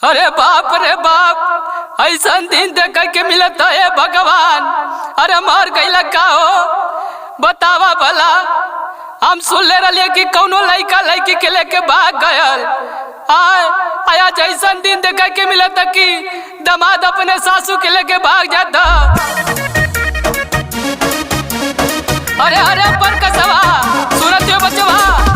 अरे बाप रे बाप, ऐसा दिन देख के मिलता है भगवान। अरे मार गईला का हो बतावा भला। हम सुन ले रहे कि कौनो लड़का लड़की के लेके भाग गयल। आया जैसा दिन देख के मिलता कि दामाद अपने सासू के लेके भाग जाता। अरे अरे पर कसवा सुनत हो बचवा।